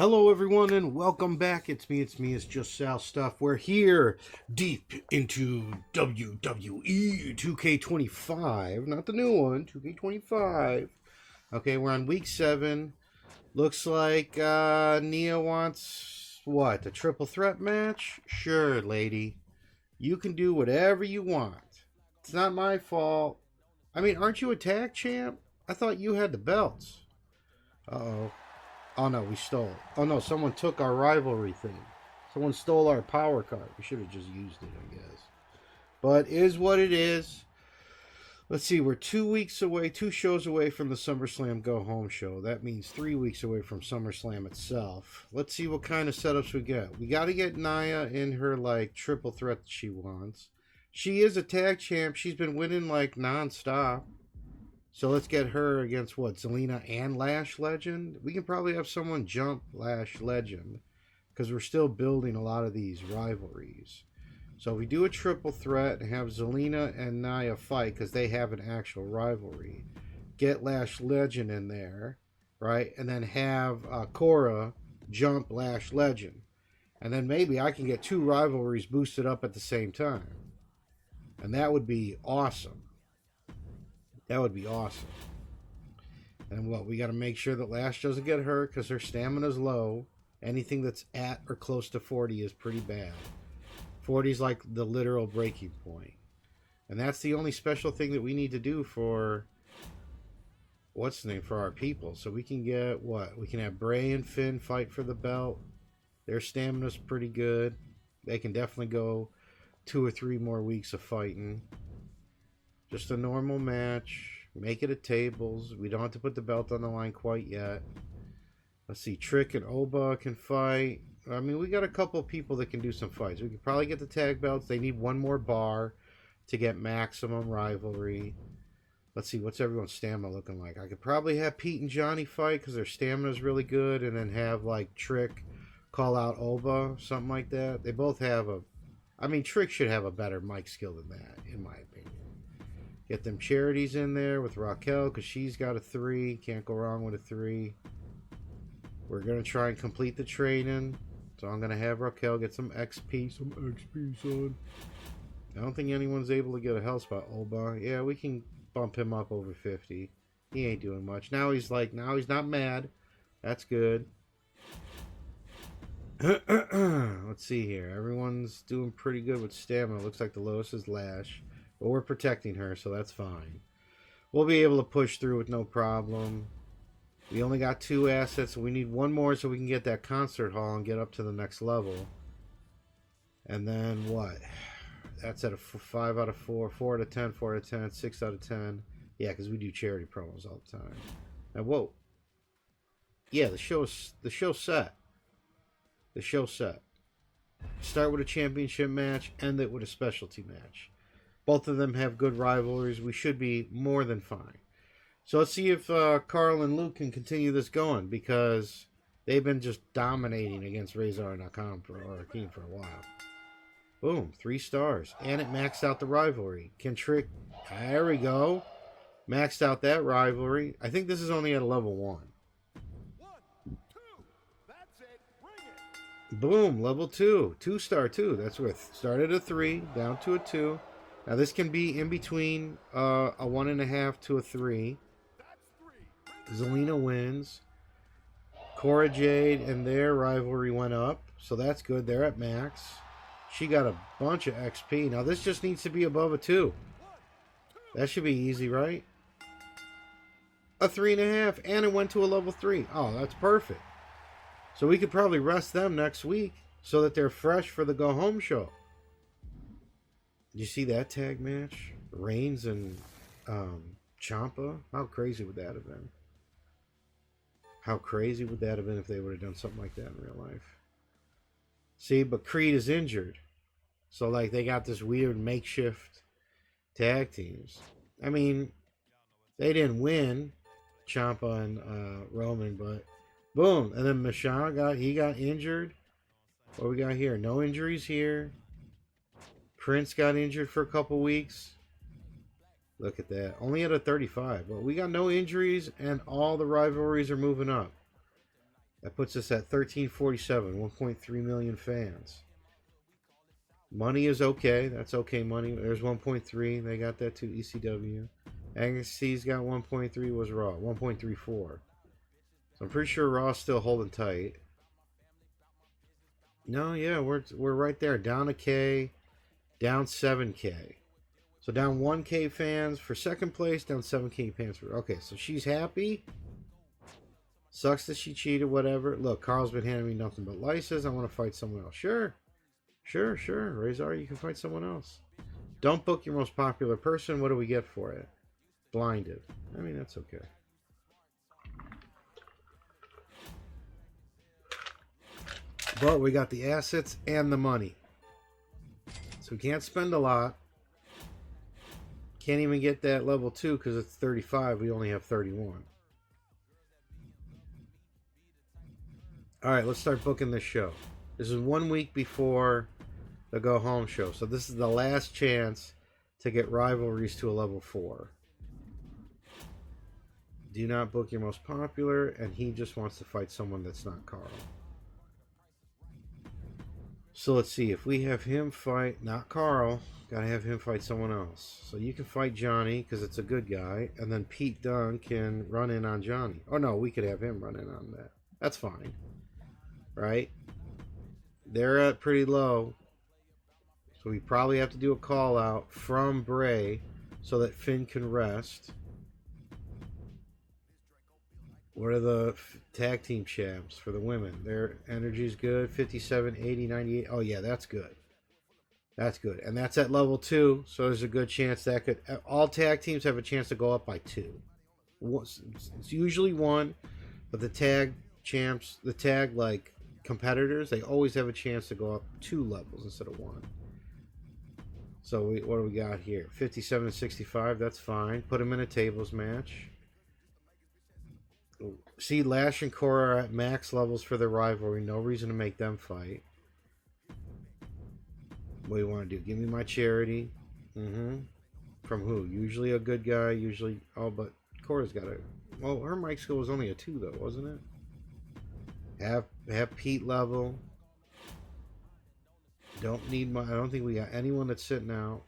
Hello everyone and welcome back. It's JustSalStuff. We're here deep into WWE 2K25. Not the new one, 2K25. Okay, we're on week 7. Looks like Nia wants, what, a triple threat match? Sure, lady. You can do whatever you want. It's not my fault. I mean, aren't you a tag champ? I thought you had the belts. Uh-oh. Oh no, we stole. Oh no, someone took our rivalry thing. Someone stole our power card. We should have just used it, I guess. But is what it is. Let's see, we're 2 weeks away, 2 shows away from the SummerSlam Go Home show. That means 3 weeks away from SummerSlam itself. Let's see what kind of setups we get. We got to get Nia in her, like, triple threat that she wants. She is a tag champ. She's been winning, like, non-stop. So let's get her against what? Zelina and Lash Legend? We can probably have someone jump Lash Legend because we're still building a lot of these rivalries. So if we do a triple threat and have Zelina and Nia fight because they have an actual rivalry, get Lash Legend in there, right? And then have Cora jump Lash Legend. And then maybe I can get 2 rivalries boosted up at the same time. And that would be awesome. That would be awesome. And what? We got to make sure that Lash doesn't get hurt because her stamina's low. Anything that's at or close to 40 is pretty bad. 40 is like the literal breaking point. And that's the only special thing that we need to do for, what's the name, for our people. So we can get, what? We can have Bray and Finn fight for the belt. Their stamina's pretty good. They can definitely go 2 or 3 more weeks of fighting. Just a normal match. Make it at tables. We don't have to put the belt on the line quite yet. Let's see. Trick and Oba can fight. I mean, we got a couple people that can do some fights. We could probably get the tag belts. They need 1 more bar to get maximum rivalry. Let's see. What's everyone's stamina looking like? I could probably have Pete and Johnny fight because their stamina is really good. And then have, like, Trick call out Oba. Something like that. They both have a... I mean, Trick should have a better mic skill than that, in my opinion. Get them charities in there with Raquel because she's got a 3. Can't go wrong with a 3. We're going to try and complete the training. So I'm going to have Raquel get some XP. Some XP, son. I don't think anyone's able to get a health spot. Oba. Yeah, we can bump him up over 50. He ain't doing much. Now he's not mad. That's good. Let's see here. Everyone's doing pretty good with stamina. Looks like the lowest is Lash. But we're protecting her, so that's fine. We'll be able to push through with no problem. We only got 2 assets, so we need 1 more so we can get that concert hall and get up to the next level. And then what? That's at a 5 out of 4, 4 out of 10, 4 out of 10, 6 out of 10. Yeah, because we do charity promos all the time. Now, whoa. Yeah, the show's set. The show's set. Start with a championship match, end it with a specialty match. Both of them have good rivalries. We should be more than fine. So let's see if Carl and Luke can continue this going because they've been just dominating against Razor.com for a while. Boom, 3 stars. And it maxed out the rivalry. Can Trick... There we go. Maxed out that rivalry. I think this is only at a level 1. 1, 2. That's it. Bring it. Boom, level 2. 2-star 2. That's with started at 3, down to a 2. Now this can be in between a 1.5 to a 3. Zelina wins. Cora Jade and their rivalry went up, so that's good. They're at max. She got a bunch of XP. Now this just needs to be above a 2. That should be easy, right? A 3.5, and it went to a level 3. Oh, that's perfect. So we could probably rest them next week so that they're fresh for the go home show. You see that tag match? Reigns and Ciampa? How crazy would that have been? How crazy would that have been if they would have done something like that in real life? See, but Creed is injured. So, like, they got this weird makeshift tag teams. I mean, they didn't win, Ciampa and Roman, but boom. And then Michelle got injured. What we got here? No injuries here. Prince got injured for a couple weeks. Look at that. Only at a 35. But we got no injuries, and all the rivalries are moving up. That puts us at 1347, 1.3 million fans. Money is okay. That's okay money. There's 1.3. They got that too. ECW. NXT's got 1.3. Was Raw 1.34. So I'm pretty sure Raw's still holding tight. No, yeah, we're right there. Down a K, down 7K. So down 1K fans for second place, down 7K fans for... Okay, so she's happy. Sucks that she cheated, whatever. Look, Carl's been handing me nothing but lices. I want to fight someone else. Sure. Razor, you can fight someone else. Don't book your most popular person. What do we get for it? Blinded. I mean, that's okay. But we got the assets and the money. So we can't spend a lot. Can't even get that level 2 because it's 35. We only have 31. Alright, let's start booking this show. This is 1 week before the Go Home show. So this is the last chance to get rivalries to a level 4. Do not book your most popular. And he just wants to fight someone that's not Carl. So let's see. If we have him fight, not Carl, gotta have him fight someone else. So you can fight Johnny because it's a good guy. And then Pete Dunne can run in on Johnny. Oh no, we could have him run in on that. That's fine. Right? They're at pretty low. So we probably have to do a call out from Bray so that Finn can rest. What are the tag team champs for the women? Their energy's good. 57, 80, 98. Oh, yeah, that's good. That's good. And that's at level 2. So there's a good chance that could... All tag teams have a chance to go up by 2. It's usually 1. But the tag champs, the tag, like, competitors, they always have a chance to go up 2 levels instead of 1. So what do we got here? 57 and 65. That's fine. Put them in a tables match. See, Lash and Cora are at max levels for their rivalry. No reason to make them fight. What do you want to do? Give me my charity. From who? Usually a good guy. Usually... Oh, but Cora's got a... Well, her mic skill was only a 2, though, wasn't it? Have Pete level. Don't need my... I don't think we got anyone that's sitting out.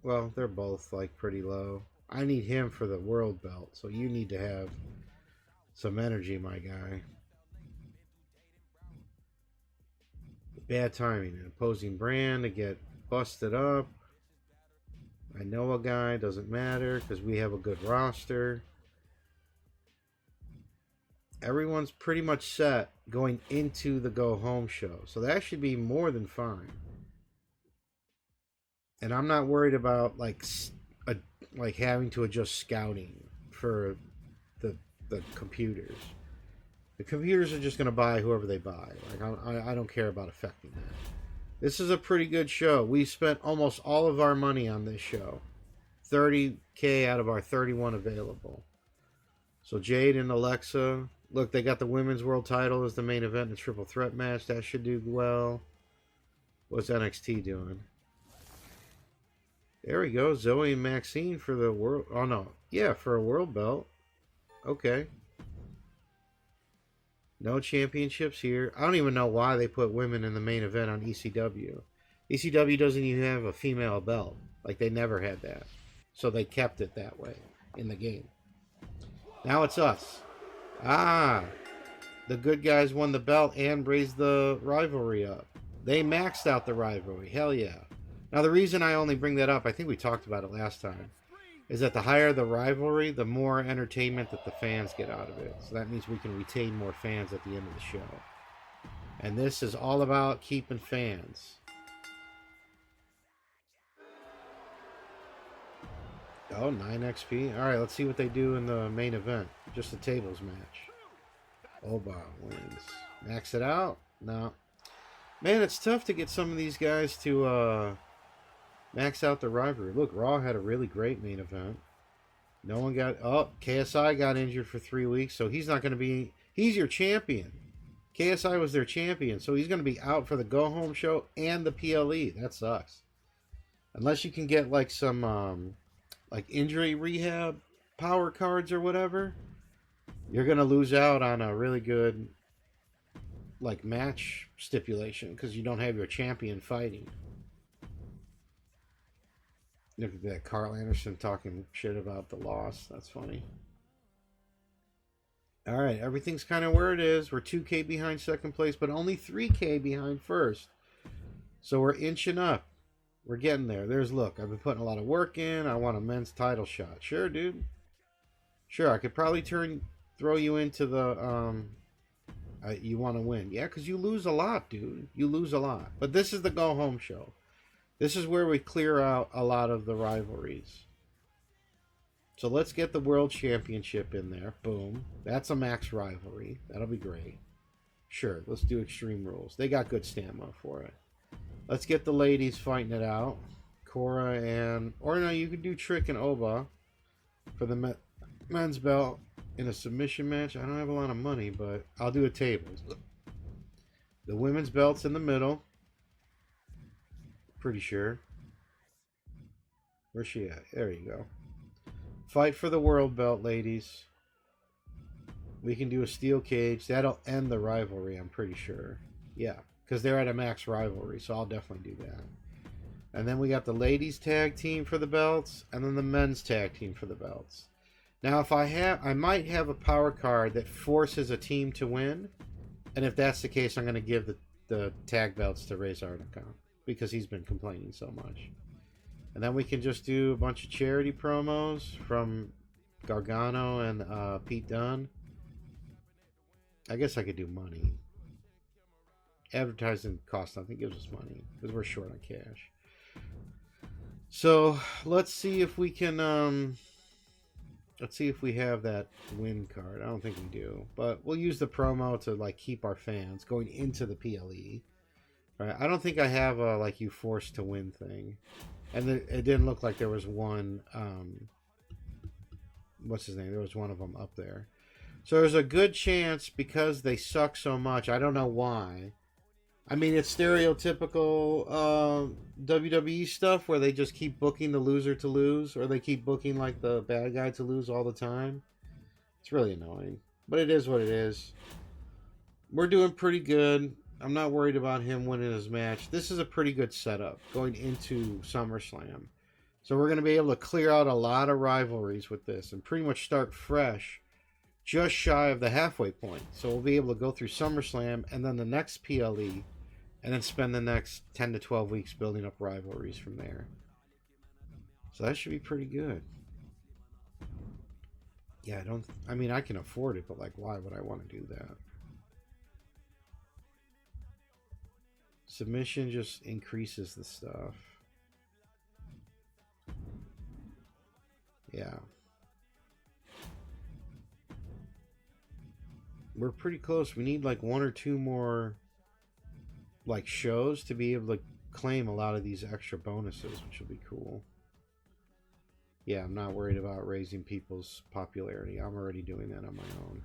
Well, they're both, like, pretty low. I need him for the world belt. So you need to have... some energy, my guy. Bad timing. An opposing brand to get busted up. I know a guy. Doesn't matter because we have a good roster. Everyone's pretty much set going into the Go Home show. So that should be more than fine. And I'm not worried about like having to adjust scouting for the computers. The computers are just going to buy whoever they buy. Like I don't care about affecting that. This is a pretty good show. We spent almost all of our money on this show. 30K out of our 31 available. So Jade and Alexa. Look, they got the women's world title as the main event in a triple threat match. That should do well. What's NXT doing? There we go. Zoe and Maxine for the world. Oh no. Yeah, for a world belt. Okay. No championships here. I don't even know why they put women in the main event on ECW. ECW doesn't even have a female belt. Like, they never had that. So they kept it that way in the game. Now it's us. Ah. The good guys won the belt and raised the rivalry up. They maxed out the rivalry. Hell yeah. Now, the reason I only bring that up, I think we talked about it last time, is that the higher the rivalry, the more entertainment that the fans get out of it. So that means we can retain more fans at the end of the show. And this is all about keeping fans. Oh, 9 XP. All right, let's see what they do in the main event. Just a tables match. Oba wins. Max it out? No. Man, it's tough to get some of these guys to max out the rivalry. Look, Raw had a really great main event. No one got... Oh, KSI got injured for 3 weeks, so he's not going to be... He's your champion. KSI was their champion, so he's going to be out for the go-home show and the PLE. That sucks. Unless you can get, like, some, like, injury rehab power cards or whatever, you're going to lose out on a really good like match stipulation because you don't have your champion fighting. Look at that, Carl Anderson talking shit about the loss. That's funny. All right, everything's kind of where it is. We're 2K behind second place, but only 3K behind first. So we're inching up. We're getting there. There's, look, I've been putting a lot of work in. I want a men's title shot. Sure, dude. Sure, I could probably throw you into the, you want to win. Yeah, because you lose a lot, dude. You lose a lot. But this is the go-home show. This is where we clear out a lot of the rivalries. So let's get the World Championship in there. Boom. That's a max rivalry. That'll be great. Sure, let's do Extreme Rules. They got good stamina for it. Let's get the ladies fighting it out. Cora and... Or no, you could do Trick and Oba for the men's belt in a submission match. I don't have a lot of money, but I'll do a tables. The women's belt's in the middle. Pretty sure. Where's she at? There you go. Fight for the world belt, ladies. We can do a steel cage. That'll end the rivalry, I'm pretty sure. Yeah, because they're at a max rivalry, so I'll definitely do that. And then we got the ladies tag team for the belts, and then the men's tag team for the belts. Now, if I might have a power card that forces a team to win, and if that's the case, I'm going to give the tag belts to Razor Nakam, because he's been complaining so much. And then we can just do a bunch of charity promos from Gargano and Pete Dunne. I guess I could do money. Advertising costs nothing, gives us money because we're short on cash. So let's see if we can. Let's see if we have that win card. I don't think we do, but we'll use the promo to like keep our fans going into the PLE. Right? I don't think I have a like you forced to win thing, and it didn't look like there was one. What's his name? There was one of them up there. So there's a good chance because they suck so much. I don't know why. I mean, it's stereotypical WWE stuff where they just keep booking the loser to lose, or they keep booking like the bad guy to lose all the time. It's really annoying, but it is what it is. We're doing pretty good. I'm not worried about him winning his match. This is a pretty good setup going into SummerSlam. So we're going to be able to clear out a lot of rivalries with this and pretty much start fresh, just shy of the halfway point. So we'll be able to go through SummerSlam and then the next PLE and then spend the next 10 to 12 weeks building up rivalries from there. So that should be pretty good. Yeah, I mean, I can afford it, but like, why would I want to do that? Submission just increases the stuff. Yeah. We're pretty close. We need like one or two more like shows to be able to claim a lot of these extra bonuses, which will be cool. Yeah, I'm not worried about raising people's popularity. I'm already doing that on my own.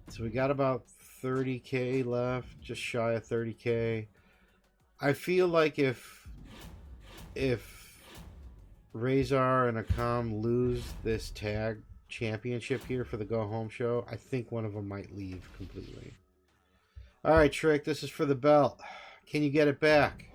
So we got about 30K left, just shy of 30K. I feel like if Razor and Akam lose this tag championship here for the go home show, I think one of them might leave completely. All right, Trick, this is for the belt. Can you get it back?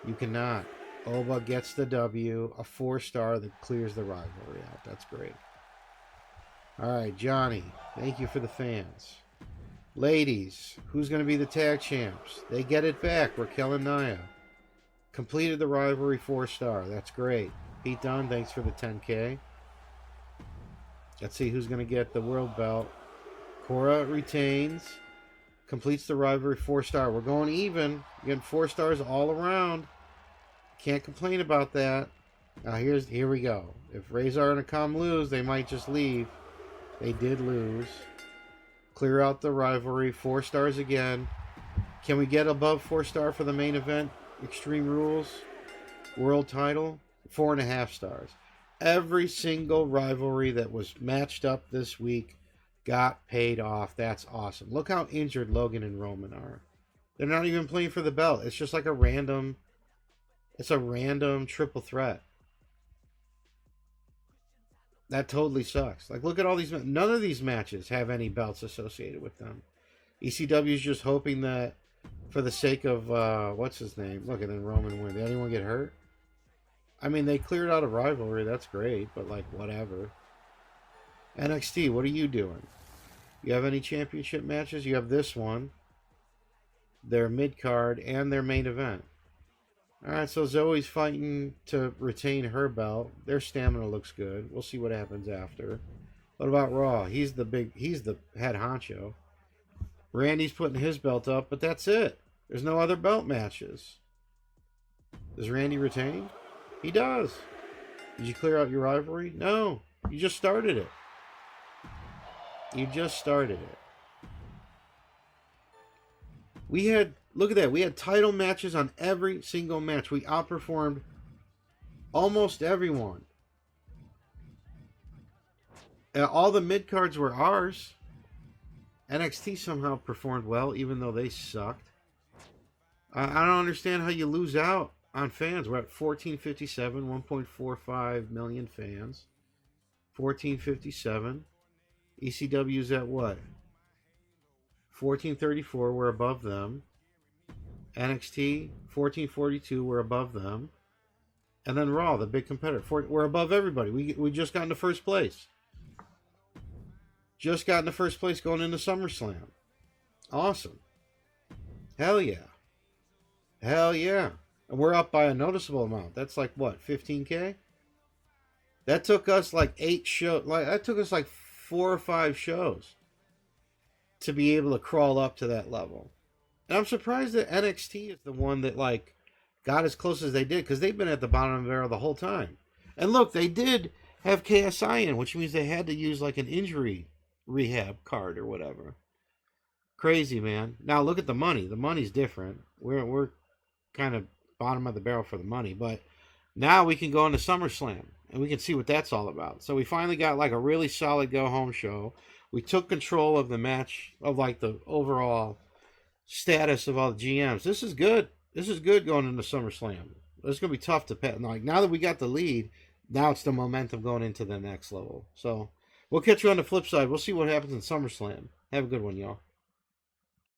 You cannot. Oba gets the W, a 4-star that clears the rivalry out. That's great. All right, Johnny, thank you for the fans. Ladies, who's going to be the tag champs? They get it back. Raquel and Nia. Completed the rivalry, 4-star. That's great. Pete Dunne, thanks for the 10K. Let's see who's going to get the world belt. Cora retains. Completes the rivalry, 4-star. We're going even. We're getting 4 stars all around. Can't complain about that. Now here we go. If Razor and Akam lose, they might just leave. They did lose. Clear out the rivalry, 4 stars again. Can we get above 4-star for the main event? Extreme Rules, world title, 4.5 stars. Every single rivalry that was matched up this week got paid off. That's awesome. Look how injured Logan and Roman are. They're not even playing for the belt. It's just like a random triple threat. That totally sucks. Like, look at all these. None of these matches have any belts associated with them. ECW is just hoping that, for the sake of what's his name? Look, and then Roman win. Did anyone get hurt? I mean, they cleared out a rivalry. That's great, but like, whatever. NXT, what are you doing? You have any championship matches? You have this one, their mid card, and their main event. All right, so Zoe's fighting to retain her belt. Their stamina looks good. We'll see what happens after. What about Raw? He's the head honcho. Randy's putting his belt up, but that's it. There's no other belt matches. Does Randy retain? He does. Did you clear out your rivalry? No. You just started it. You just started it. We had, look at that, we had title matches on every single match. We outperformed almost everyone. All the mid-cards were ours. NXT somehow performed well, even though they sucked. I don't understand how you lose out on fans. We're at 1457, 1.45 million fans. 1457. ECW's at what? 1434, we're above them. NXT, 1442, we're above them. And then Raw, the big competitor, we're above everybody. We just got into first place. Just got into first place going into SummerSlam. Awesome. Hell yeah. Hell yeah. And we're up by a noticeable amount. That's like what, 15K? That took us like 8 shows. That took us like 4 or 5 shows to be able to crawl up to that level. And I'm surprised that NXT is the one that like got as close as they did, because they've been at the bottom of the barrel the whole time. And look, they did have KSI in, which means they had to use like an injury rehab card or whatever. Crazy, man. Now look at the money. The money's different. We're kind of bottom of the barrel for the money, but now we can go into SummerSlam and we can see what that's all about. So we finally got like a really solid go home show. We took control of the match, of like the overall status of all the GMs. This is good. This is good going into SummerSlam. It's going to be tough to pet. Like, now that we got the lead, now it's the momentum going into the next level. So we'll catch you on the flip side. We'll see what happens in SummerSlam. Have a good one, y'all.